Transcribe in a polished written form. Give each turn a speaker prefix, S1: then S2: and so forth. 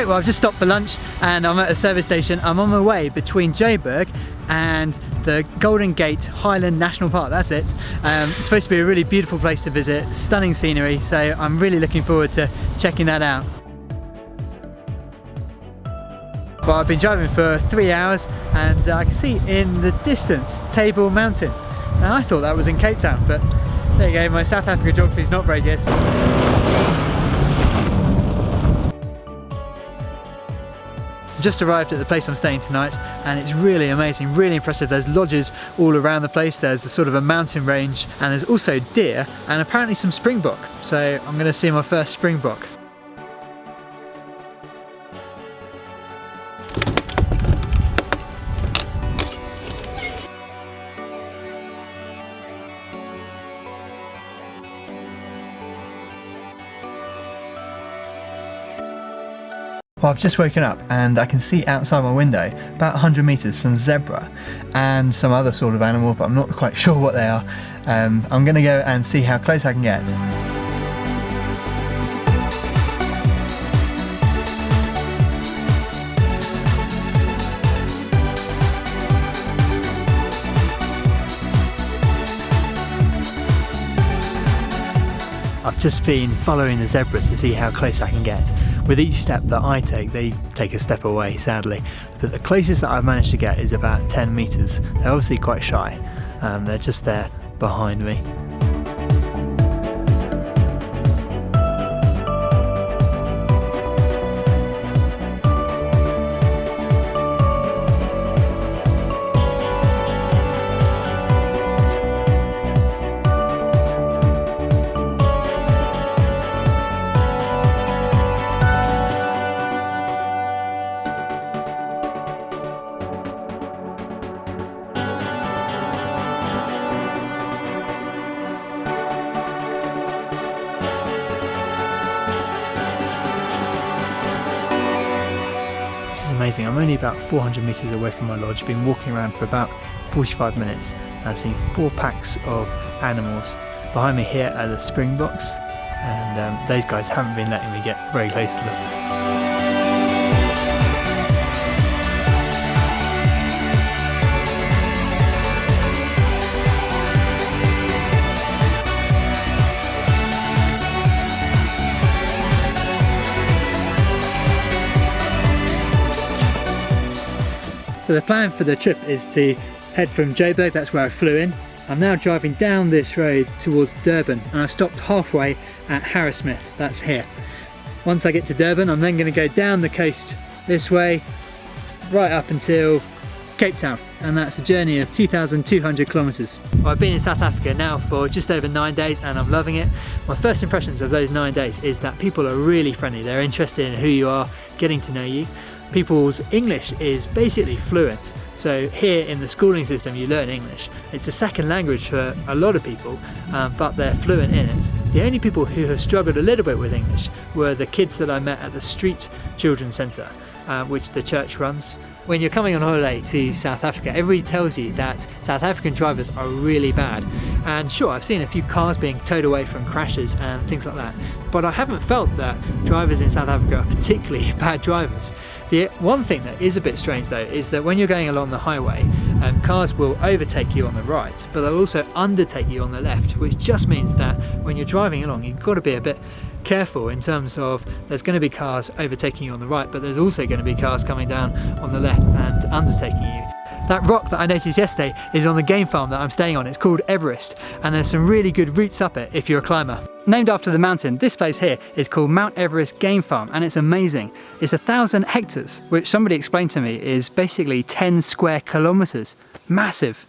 S1: Great, well I've just stopped for lunch and I'm at a service station. I'm on my way between Joburg and the Golden Gate Highland National Park, that's it. It's supposed to be a really beautiful place to visit, stunning scenery, so I'm really looking forward to checking that out. Well, I've been driving for 3 hours and I can see in the distance Table Mountain. Now I thought that was in Cape Town, but there you go, my South Africa geography is not very good. Just arrived at the place I'm staying tonight and it's really amazing, really impressive. There's lodges all around the place, there's a sort of a mountain range and there's also deer and apparently some springbok. So I'm going to see my first springbok. Well, I've just woken up and I can see outside my window, about 100 metres, some zebra and some other sort of animal, but I'm not quite sure what they are. I'm going to go and see how close I can get. I've just been following the zebra to see how close I can get. With each step that I take, they take a step away, sadly. But the closest that I've managed to get is about 10 metres. They're obviously quite shy. They're just there behind me. This is amazing. I'm only about 400 metres away from my lodge, been walking around for about 45 minutes and I've seen 4 packs of animals. Behind me here are the Springboks and those guys haven't been letting me get very close to them. So the plan for the trip is to head from Joburg, that's where I flew in. I'm now driving down this road towards Durban and I've stopped halfway at Harrismith, that's here. Once I get to Durban, I'm then going to go down the coast this way, right up until Cape Town, and that's a journey of 2,200 kilometres. Well, I've been in South Africa now for just over 9 days and I'm loving it. My first impressions of those 9 days is that people are really friendly, they're interested in who you are, getting to know you. People's English is basically fluent. So here in the schooling system you learn English. It's a second language for a lot of people, but they're fluent in it. The only people who have struggled a little bit with English were the kids that I met at the Street Children's Centre, which the church runs. When you're coming on holiday to South Africa, everybody tells you that South African drivers are really bad. And sure, I've seen a few cars being towed away from crashes and things like that, but I haven't felt that drivers in South Africa are particularly bad drivers. The one thing that is a bit strange though is that when you're going along the highway, cars will overtake you on the right, but they'll also undertake you on the left, which just means that when you're driving along, you've got to be a bit careful in terms of there's going to be cars overtaking you on the right, but there's also going to be cars coming down on the left and undertaking you. That rock that I noticed yesterday is on the game farm that I'm staying on. It's called Everest, and there's some really good routes up it if you're a climber. Named after the mountain, this place here is called Mount Everest Game Farm, and it's amazing. It's 1,000 hectares, which somebody explained to me is basically 10 square kilometres. Massive.